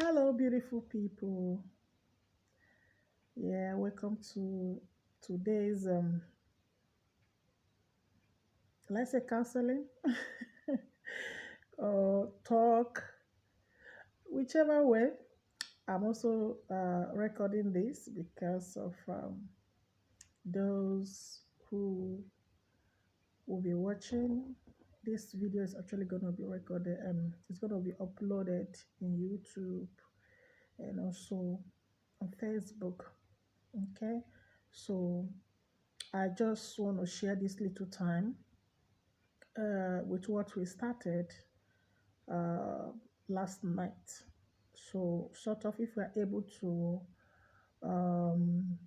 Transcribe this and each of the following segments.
Hello, beautiful people. Yeah, welcome to today's let's say counseling or talk, whichever way. I'm also recording this because of those who will be watching. This video is actually going to be recorded and it's going to be uploaded in YouTube and also on Facebook. Okay, so I just want to share this little time with what we started uh, last night. So, sort of, if we're able to um,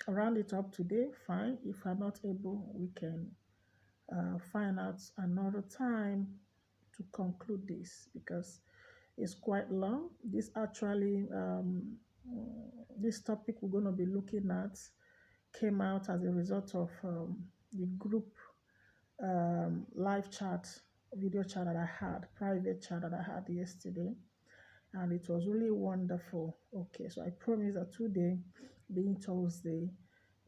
round it up today, fine. If we're not able, we can find out another time to conclude this because it's quite long. This topic we're going to be looking at came out as a result of the group live chat, video chat that I had, private chat that I had yesterday, and it was really wonderful. Okay, so I promise that today, being Thursday,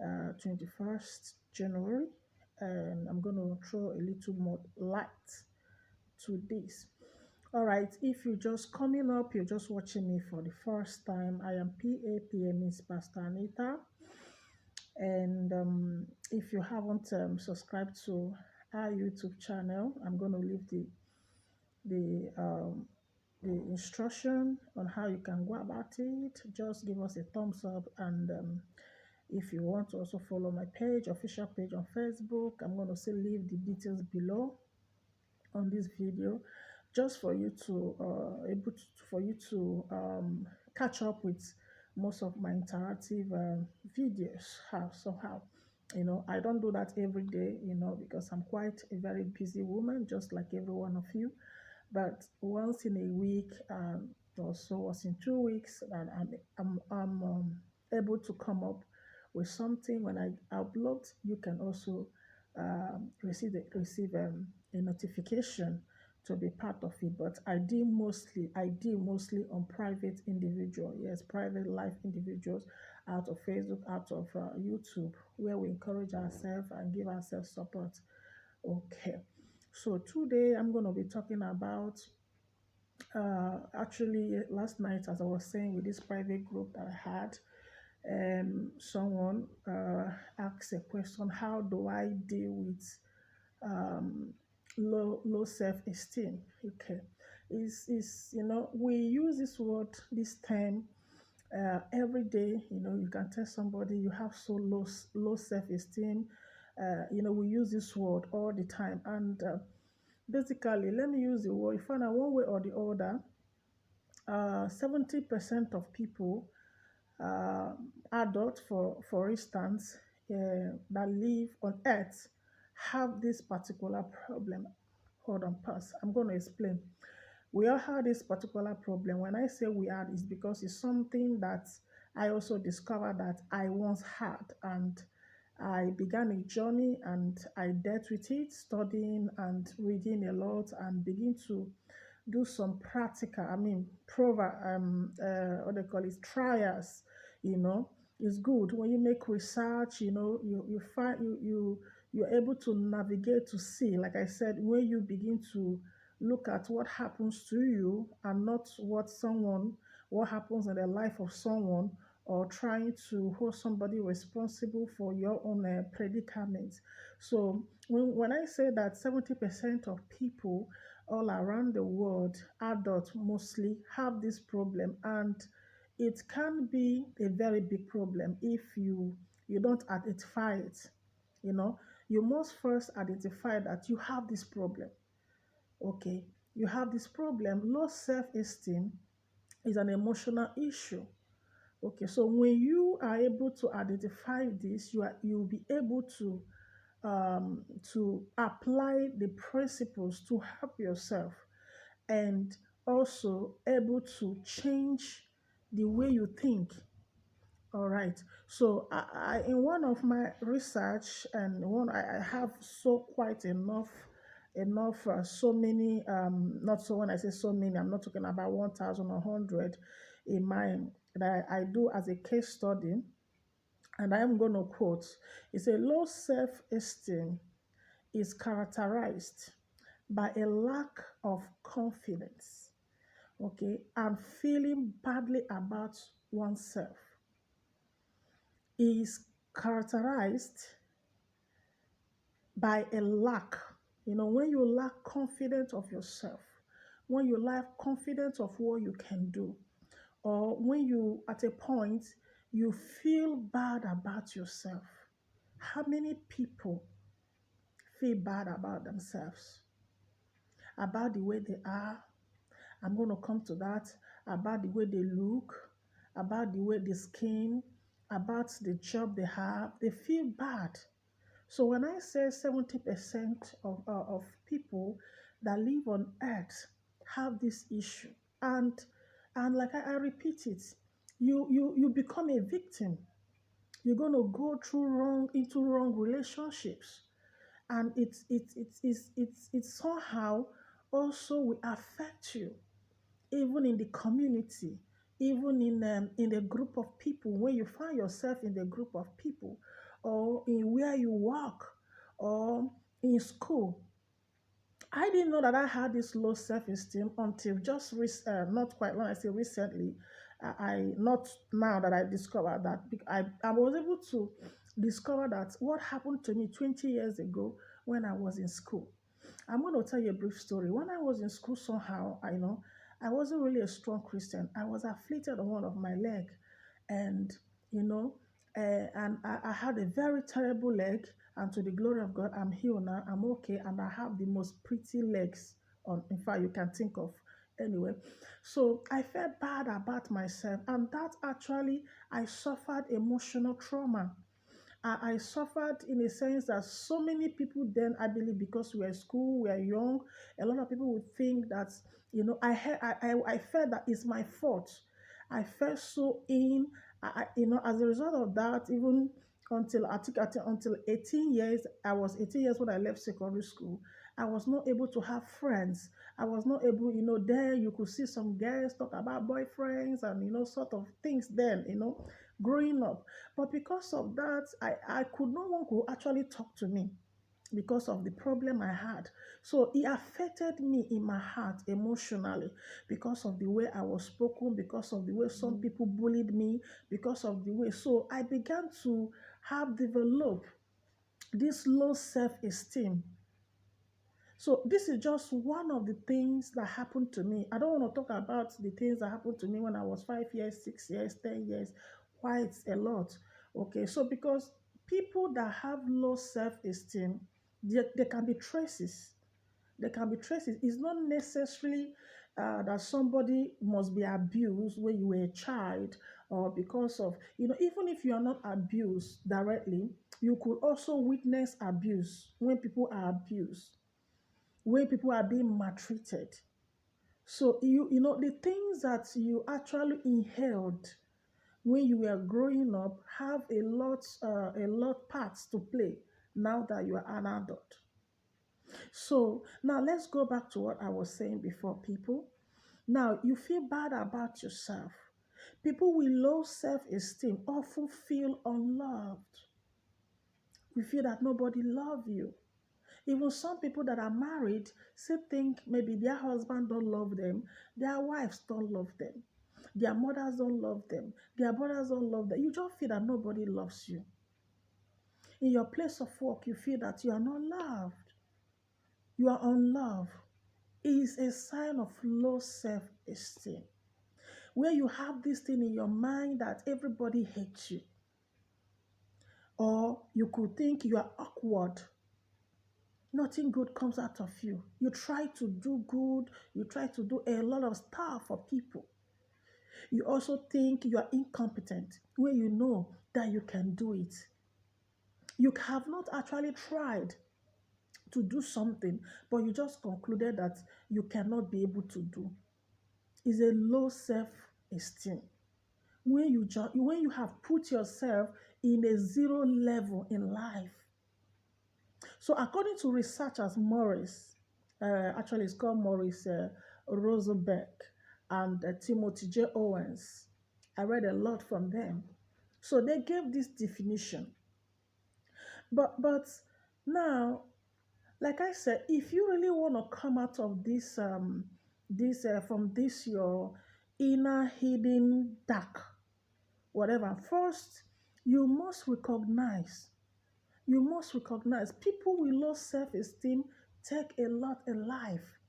21st January, and I'm going to throw a little more light to this. All right, if you're just coming up, you're just watching me for the first time, I am PAPM, Miss Pastor Anita. And if you haven't subscribed to our YouTube channel, I'm going to leave the um, the instruction on how you can go about it. Just give us a thumbs up, and if you want to also follow my page, official page on Facebook, I'm going to say leave the details below on this video, just for you to for you to catch up with most of my interactive videos. How somehow, I don't do that every day, because I'm quite a very busy woman, just like every one of you. But once in a week, or so, once in 2 weeks, that I'm able to come up with something. When I upload, you can also receive a notification to be part of it. But I deal mostly on private individual, yes, private life individuals, out of Facebook, out of YouTube, where we encourage ourselves and give ourselves support. Okay, so today I'm going to be talking about actually last night, as I was saying, with this private group that I had, someone asked a question: how do I deal with um, low self-esteem? Okay, is we use this word, this term, every day. You can tell somebody you have so low self-esteem. We use this word all the time, and basically, let me use the word. You find out one way or the other, 70% of people, uh, adults, for instance, that live on earth, have this particular problem. Hold on, pass. I'm going to explain. We all have this particular problem. When I say we had, it's because it's something that I also discovered that I once had, and I began a journey and I dealt with it, studying and reading a lot, and begin to do some practical, what they call it, trials. you know it's good when you make research. You find you're able to navigate to see, like I said, when you begin to look at what happens to you and not what happens in the life of someone, or trying to hold somebody responsible for your own predicament. So when I say that 70% of people all around the world, adults mostly, have this problem, and it can be a very big problem if you don't identify it. You know, you must first identify that you have this problem. Okay, you have this problem. Low self-esteem is an emotional issue. Okay, so when you are able to identify this, you'll be able to apply the principles to help yourself, and also able to change the way you think. All right. So in one of my research, and one I have so quite enough enough, so many, not so when I say so many, I'm not talking about 1,000 or 100 in mind that I do as a case study. And I am going to quote, it's a low self-esteem is characterized by a lack of confidence, okay, and feeling badly about oneself. Is characterized by a lack. When you lack confidence of yourself, when you lack confidence of what you can do, or when you, at a point, you feel bad about yourself. How many people feel bad about themselves, about the way they are? I'm going to come to that. About the way they look, about the way they skin, about the job they have. They feel bad. So when I say 70% of people that live on earth have this issue, and like I repeat it, you become a victim. You're going to go through wrong relationships, and it somehow also will affect you, even in the community, even in the group of people. When you find yourself in the group of people, or in where you work, or in school. I didn't know that I had this low self-esteem until just not quite when I say recently. I not now that I discovered that. I was able to discover that what happened to me 20 years ago when I was in school. I'm going to tell you a brief story. When I was in school, somehow, I know I wasn't really a strong Christian. I was afflicted on one of my leg, and you know, and I had a very terrible leg. And to the glory of God, I'm healed now. I'm okay, and I have the most pretty legs on. In fact, you can think of. Anyway, so I felt bad about myself, and that actually I suffered emotional trauma. I suffered in a sense that so many people then, I believe, because we are school, we are young, a lot of people would think that, I felt that it's my fault. I felt so as a result of that, even until until 18 years, I was 18 years when I left secondary school. I was not able to have friends. I was not able, there you could see some girls talk about boyfriends and, sort of things then, growing up. But because of that, no one could actually talk to me because of the problem I had. So it affected me in my heart emotionally because of the way I was spoken, because of the way some people bullied me, because of the way. So I began to have developed this low self-esteem. So this is just one of the things that happened to me. I don't want to talk about the things that happened to me when I was 5 years, 6 years, 10 years. Why it's a lot. Okay, so because people that have low self-esteem, there can be traces. There can be traces. It's not necessarily that somebody must be abused when you were a child, or because of, even if you are not abused directly, you could also witness abuse when people are abused, when people are being maltreated. So the things that you actually inhaled when you were growing up have a lot parts to play now that you are an adult. So now let's go back to what I was saying before, people. Now you feel bad about yourself. People with low self-esteem often feel unloved. We feel that nobody loves you. Even some people that are married still think maybe their husband don't love them, their wives don't love them, their mothers don't love them, their brothers don't love them. You just feel that nobody loves you. In your place of work, you feel that you are not loved. You are unloved. It is a sign of low self-esteem. Where you have this thing in your mind that everybody hates you. Or you could think you are awkward. Nothing good comes out of you. You try to do good, you try to do a lot of stuff for people. You also think you are incompetent when you know that you can do it. You have not actually tried to do something, but you just concluded that you cannot be able to do. It's a low self-esteem. When you have put yourself in a zero level in life. So according to researchers Morris, Actually, it's called Maurice Rosenberg and Timothy J. Owens. I read a lot from them. So they gave this definition. But now, like I said, if you really want to come out of this from this your inner hidden dark, whatever, first you must recognize people with low self-esteem take a lot in life.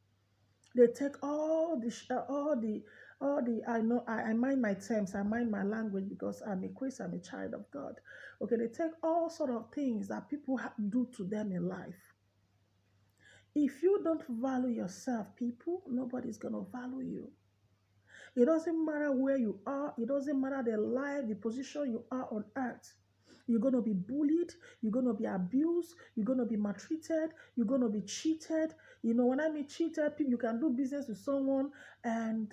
They take all the I know I mind my terms, I mind my language because I'm a Christian, I'm a child of God. Okay, they take all sort of things that people do to them in life. If you don't value yourself, people, nobody's gonna value you. It doesn't matter where you are, it doesn't matter the life, the position you are on earth. You're going to be bullied, you're going to be abused, you're going to be maltreated, you're going to be cheated. You know, when I mean cheated, you can do business with someone and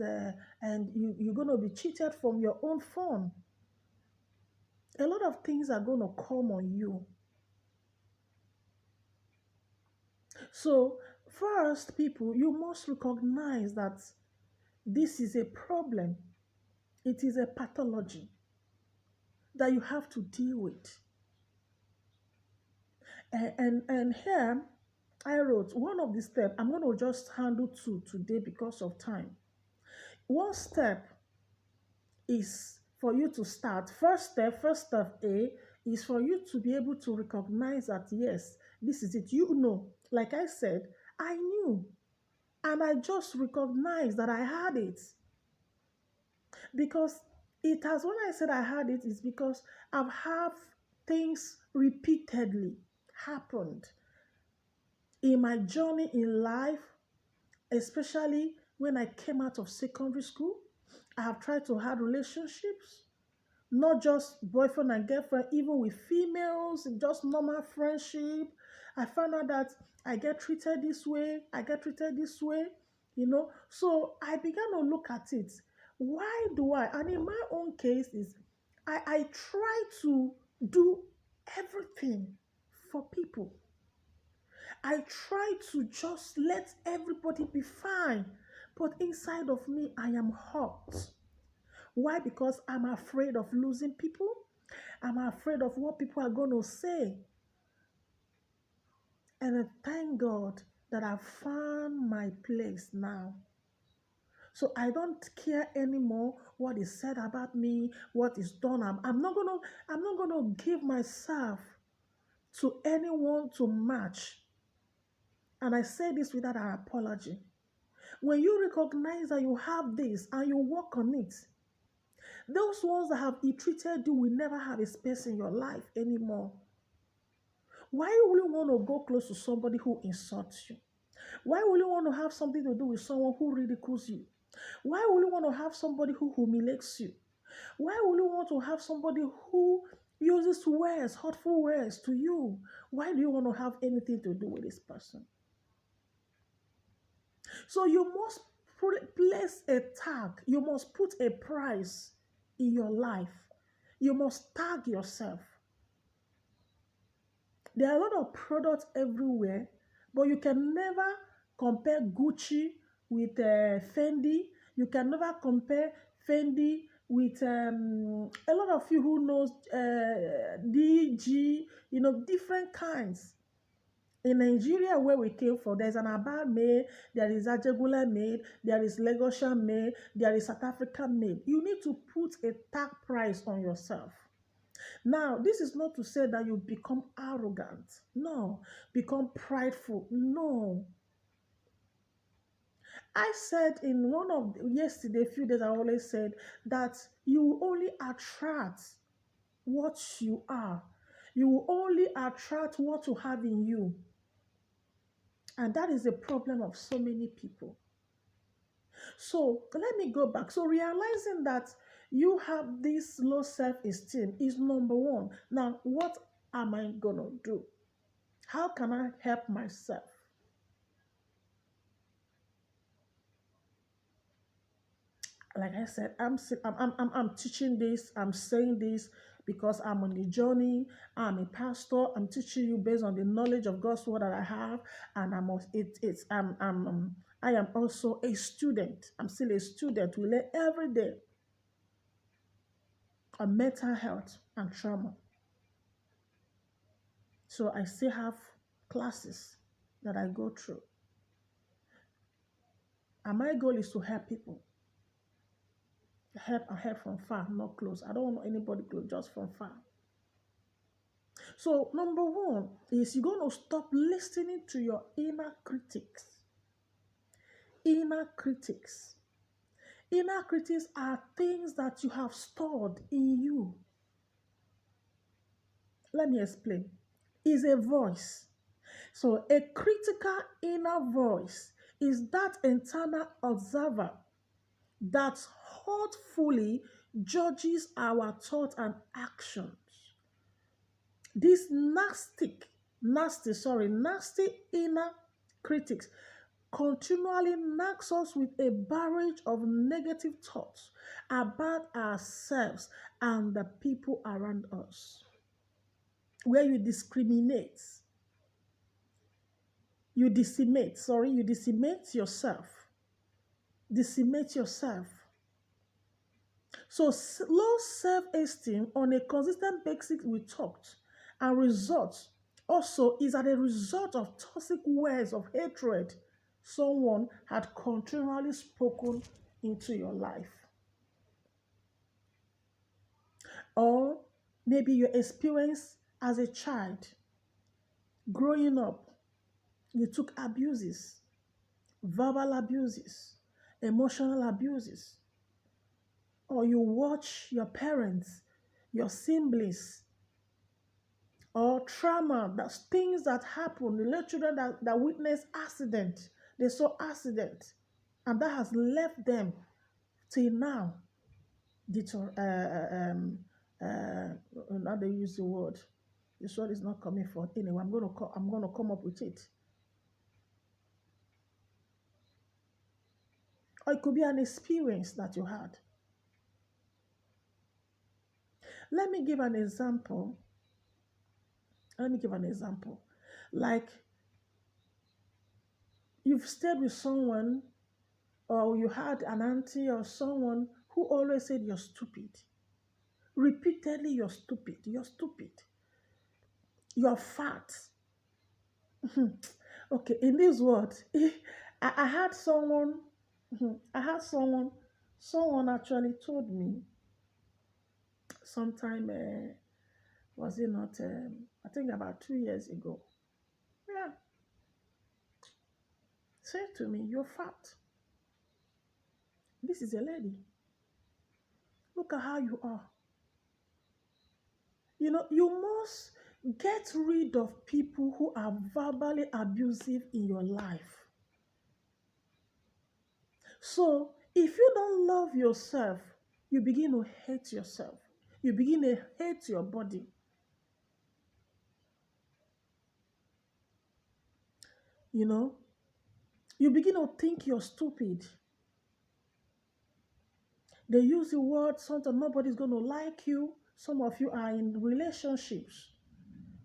you're going to be cheated from your own phone. A lot of things are going to come on you. So, first, people, you must recognize that this is a problem. It is a pathology that you have to deal with. And here I wrote one of the steps. I'm going to just handle two today because of time. One step is for you to start. First step A is for you to be able to recognize that yes, this is it. You know, like I said, I knew and I just recognized that I had it because it has, when I said I had it, is because I've had things repeatedly happened in my journey in life, especially when I came out of secondary school. I have tried to have relationships, not just boyfriend and girlfriend, even with females, just normal friendship. I found out that I get treated this way, I get treated this way, you know. So I began to look at it. Why do I? And in my own case, is I try to do everything for people. I try to just let everybody be fine. But inside of me, I am hurt. Why? Because I'm afraid of losing people. I'm afraid of what people are going to say. And I thank God that I've found my place now. So I don't care anymore what is said about me, what is done. I'm not gonna give myself to anyone to match. And I say this without an apology. When you recognize that you have this and you work on it, those ones that have ill-treated you will never have a space in your life anymore. Why will you want to go close to somebody who insults you? Why will you want to have something to do with someone who ridicules you? Why will you want to have somebody who humiliates you? Why will you want to have somebody who uses words, hurtful words to you? Why do you want to have anything to do with this person? So you must place a tag. You must put a price in your life. You must tag yourself. There are a lot of products everywhere, but you can never compare Gucci with Fendi. You can never compare Fendi with a lot of you who knows DG, different kinds. In Nigeria, where we came from, there's an Aba made, there is Ajegula made, there is Lagosian made, there is South African made. You need to put a tag price on yourself. Now, this is not to say that you become arrogant. No. Become prideful. No. I said in one of yesterday, a few days, I always said that you will only attract what you are. You will only attract what you have in you. And that is the problem of so many people. So let me go back. So realizing that you have this low self-esteem is number one. Now, what am I going to do? How can I help myself? Like I said, I'm teaching this, I'm saying this because I'm on a journey. I'm a pastor. I'm teaching you based on the knowledge of God's word that I have, and I am also a student. I'm still a student. We learn every day on mental health and trauma. So I still have classes that I go through, and my goal is to help people. Help and help from far, not close. I don't want anybody close, just from far. So, number one is you're going to stop listening to your inner critics. Inner critics. Inner critics are things that you have stored in you. Let me explain. Is a voice. So, a critical inner voice is that internal observer that thoughtfully judges our thoughts and actions. These nasty inner critics continually nags us with a barrage of negative thoughts about ourselves and the people around us. Where you discriminate, you decimate yourself. Decimate yourself. So low self-esteem on a consistent basis we talked and results also is as a result of toxic words of hatred someone had continually spoken into your life. Or maybe your experience as a child growing up, you took abuses, verbal abuses, emotional abuses, or you watch your parents, your siblings, or trauma, that's things that happen. The little children that witness accident, they saw accident, and that has left them till now. Now they use the word. This word is not coming forth. Anyway, I'm gonna come up with it. Or it could be an experience that you had. Let me give an example. Like you've stayed with someone, or you had an auntie or someone who always said you're stupid. Repeatedly, you're stupid. You're fat. Okay, in this word, I had someone, someone actually told me sometime, was it not, I think about 2 years ago. Yeah, said to me, you're fat. This is a lady. Look at how you are. You must get rid of people who are verbally abusive in your life. So, if you don't love yourself, you begin to hate yourself. You begin to hate your body. You begin to think you're stupid. They use the word, sometimes nobody's going to like you. Some of you are in relationships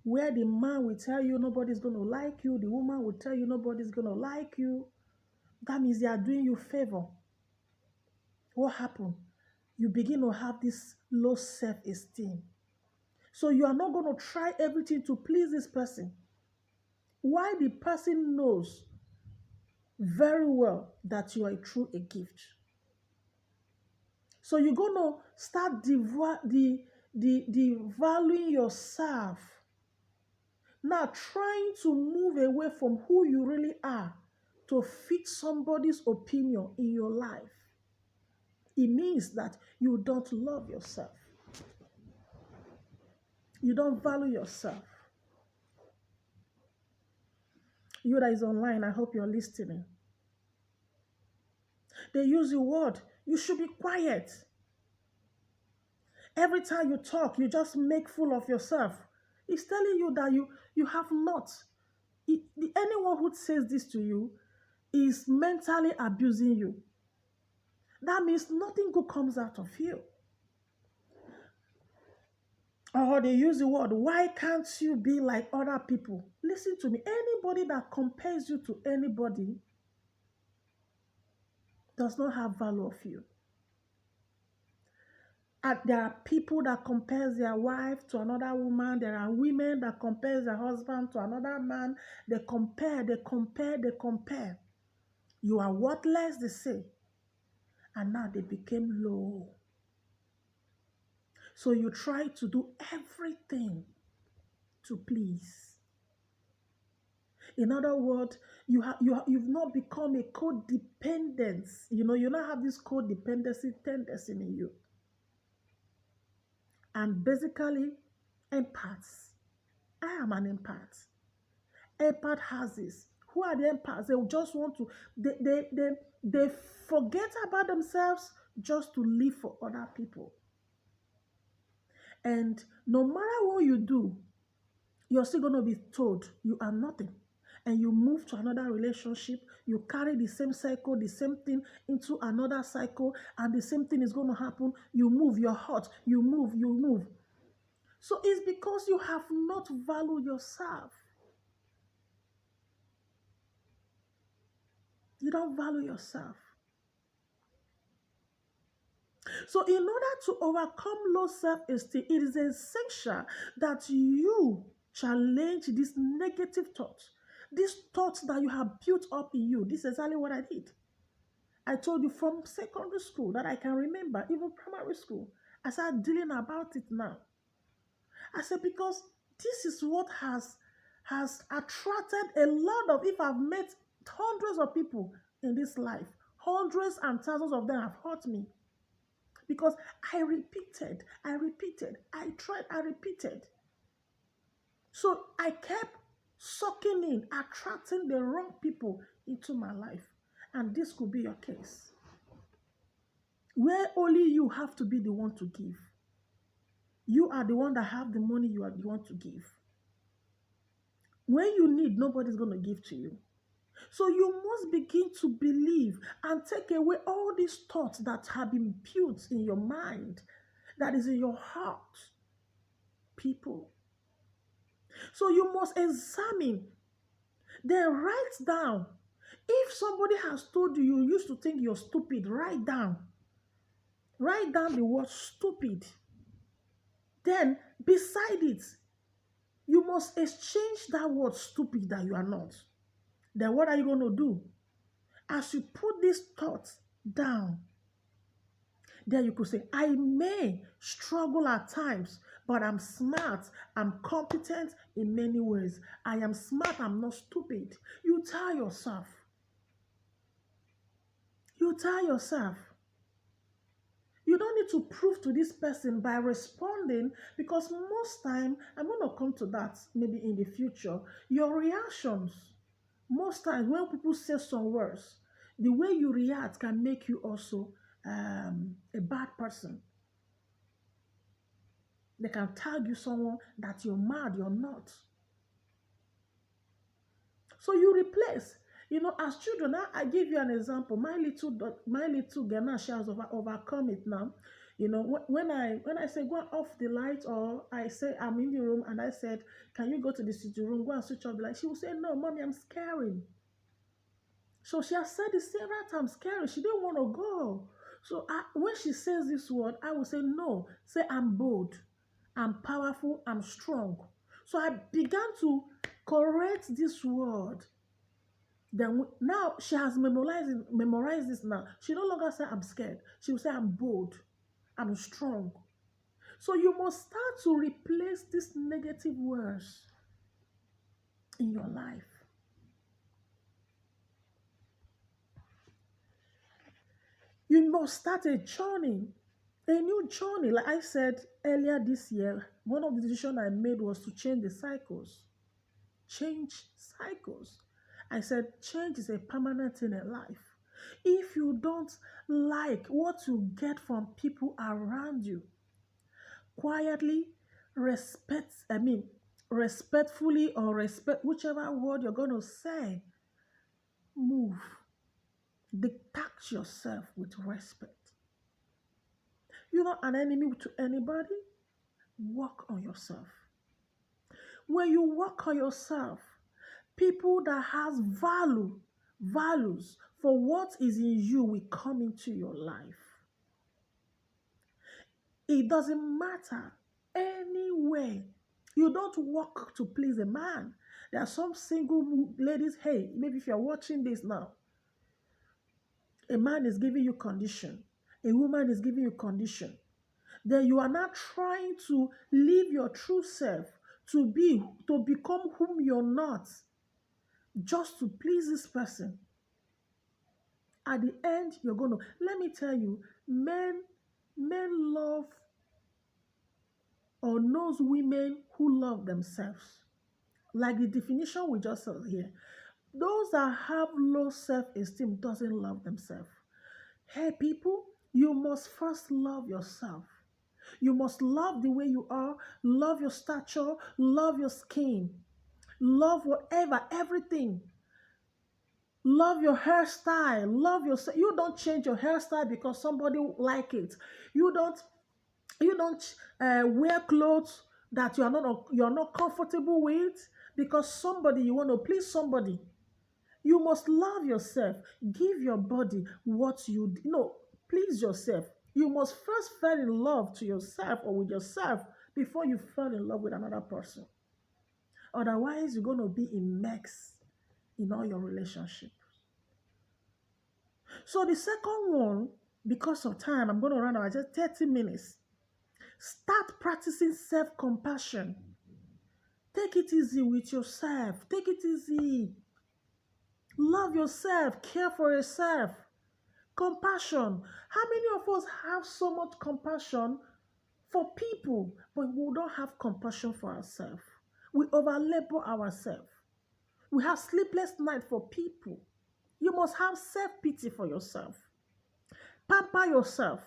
where the man will tell you nobody's going to like you. The woman will tell you nobody's going to like you. That means they are doing you a favor. What happened? You begin to have this low self-esteem. So you are not going to try everything to please this person. Why? The person knows very well that you are a gift. So you're going to start devaluing yourself. Now trying to move away from who you really are to fit somebody's opinion in your life. It means that you don't love yourself. You don't value yourself. You that is online, I hope you're listening. They use the word, you should be quiet. Every time you talk, you make fool of yourself. It's telling you that you have not. Anyone who says this to you is mentally abusing you. that means nothing good comes out of you. Or they use the word, why can't you be like other people? Listen to me. Anybody that compares you to anybody does not have value of you. And there are people that compares their wife to another woman. There are women that compares their husband to another man. They compare, they compare, they compare. You are worthless, they say. And now they became low. So you try to do everything to please. In other words, you've not become a codependent. You not have this codependency tendency in you. And basically, empaths. I am an empath. Empath has this. Who are the empaths? They just want to, they forget about themselves just to live for other people. And no matter what you do, you're still going to be told you are nothing. And you move to another relationship, you carry the same cycle, the same thing into another cycle, and the same thing is going to happen. You move, you're hot, you move, you move. So it's because you have not valued yourself. You don't value yourself. So in order to overcome low self-esteem, it is essential that you challenge this negative thought. These thoughts that you have built up in you. This is exactly what I did. I told you from secondary school that I can remember, even primary school. I started dealing about it now. I said, because this is what has attracted a lot of, if I've met hundreds of people in this life, hundreds and thousands of them have hurt me. Because I repeated, I tried, I repeated. So I kept sucking in, attracting the wrong people into my life. And this could be your case. Where only you have to be the one to give. You are the one that have the money, you are the one to give. When you need, nobody's going to give to you. So you must begin to believe and take away all these thoughts that have been built in your mind, that is in your heart. People. So you must examine, then write down. If somebody has told you used to think you're stupid, write down. Write down the word stupid. Then beside it, you must exchange that word stupid that you are not. Then what are you going to do? As you put these thoughts down, then you could say, I may struggle at times, but I'm smart, I'm competent in many ways. I am smart, I'm not stupid. You tell yourself. You tell yourself. You don't need to prove to this person by responding, because most time, I'm going to come to that maybe in the future, your reactions, most times when people say some words, the way you react can make you also a bad person. They can tag you someone that you're mad, you're not. So you replace. As children, I give you an example. My little Ghana, she has overcome it now. When I say go off the light, or I say I'm in the room and I said, can you go to the sitting room, go and switch off the light? She will say, no, mommy, I'm scaring. So she has said it several times, scary. She didn't want to go. So when she says this word, I will say, no. Say, I'm bold. I'm powerful. I'm strong. So I began to correct this word. Then now she has memorized this now. She no longer say, I'm scared. She will say, I'm bold. I'm strong. So you must start to replace these negative words in your life. You must start a journey, a new journey. Like I said earlier this year, one of the decisions I made was to change the cycles. Change cycles. I said change is a permanent thing in life. If you don't like what you get from people around you, quietly, respectfully, or respect, whichever word you're going to say, move. Detach yourself with respect. You're not an enemy to anybody. Work on yourself. When you work on yourself, people that has values for what is in you will come into your life. It doesn't matter anywhere. You don't work to please a man. There are some single ladies, hey, maybe if you're watching this now, a man is giving you condition, a woman is giving you condition. Then you are not trying to live your true self, to become whom you're not, just to please this person. At the end, you're going to, let me tell you, men love or knows women who love themselves. Like the definition we just saw here. Those that have low self-esteem doesn't love themselves. Hey people, you must first love yourself. You must love the way you are, love your stature, love your skin, love whatever, everything. Love your hairstyle, love yourself. You don't change your hairstyle because somebody like it. You don't wear clothes that you're not comfortable with because somebody you want to please somebody. You must love yourself. Give your body what please yourself. You must first fall in love to yourself or with yourself before you fall in love with another person. Otherwise, you're going to be in mess in all your relationships. So the second one, because of time, I'm going to run out just 30 minutes. Start practicing self-compassion. Take it easy with yourself. Take it easy. Love yourself. Care for yourself. Compassion. How many of us have so much compassion for people, but we don't have compassion for ourselves? We overlabor ourselves. We have sleepless nights for people. You must have self-pity for yourself. Pamper yourself.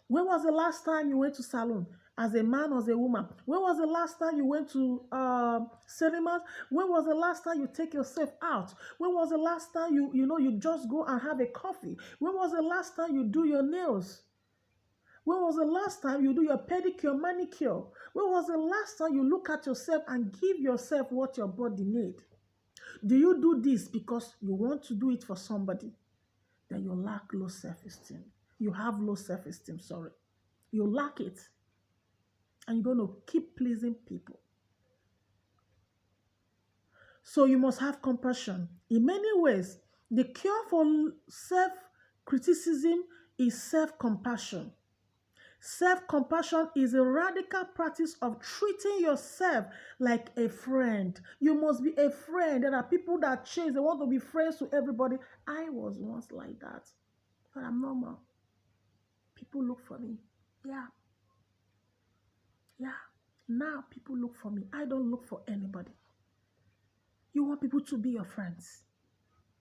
When was the last time you went to salon? As a man or as a woman? When was the last time you went to cinemas? When was the last time you take yourself out? When was the last time you just go and have a coffee? When was the last time you do your nails? When was the last time you do your pedicure, manicure? When was the last time you look at yourself and give yourself what your body needs? Do you do this because you want to do it for somebody? Then you lack low self-esteem. You have low self-esteem, sorry. You lack it. And you're going to keep pleasing people. So you must have compassion. In many ways, the cure for self-criticism is self-compassion. Self-compassion is a radical practice of treating yourself like a friend. You must be a friend. There are people that change. They want to be friends to everybody. I was once like that. But I'm normal. People look for me. Yeah. Yeah. Now people look for me. I don't look for anybody. You want people to be your friends.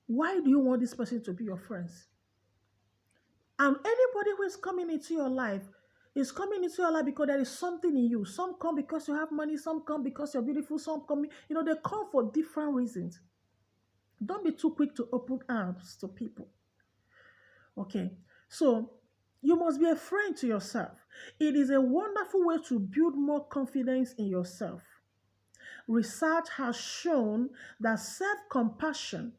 Why do you want this person to be your friends? And anybody who is coming into your life is coming into your life because there is something in you. Some come because you have money. Some come because you're beautiful. Some come, they come for different reasons. Don't be too quick to open arms to people. Okay, so you must be a friend to yourself. It is a wonderful way to build more confidence in yourself. Research has shown that self-compassion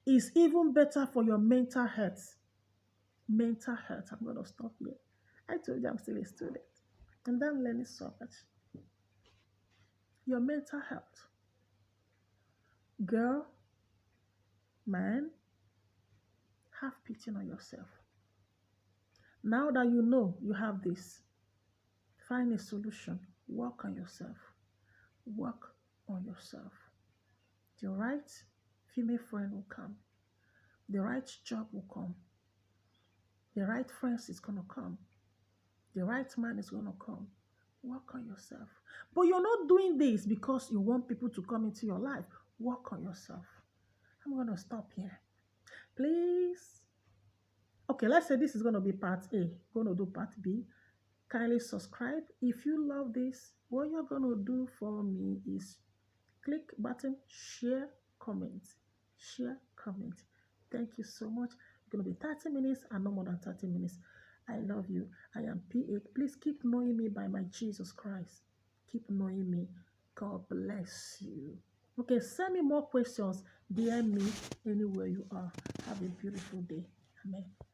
is even better for your mental health. Mental health. I'm going to stop here. I told you I'm still a student. And then learning so much. Your mental health. Girl, man, have pity on yourself. Now that you know you have this, find a solution. Work on yourself. Work on yourself. The right female friend will come. The right job will come. The right friends is going to come. The right man is going to come. Work on yourself. But you're not doing this because you want people to come into your life. Work on yourself. I'm going to stop here. Please. Okay, let's say this is going to be part A. Going to do part B. Kindly subscribe. If you love this, what you're going to do for me is click button, share, comment. share, comment. Thank you so much. It's going to be 30 minutes and no more than 30 minutes. I love you. I am PA. Please keep knowing me by my Jesus Christ. Keep knowing me. God bless you. Okay, send me more questions. DM me anywhere you are. Have a beautiful day. Amen.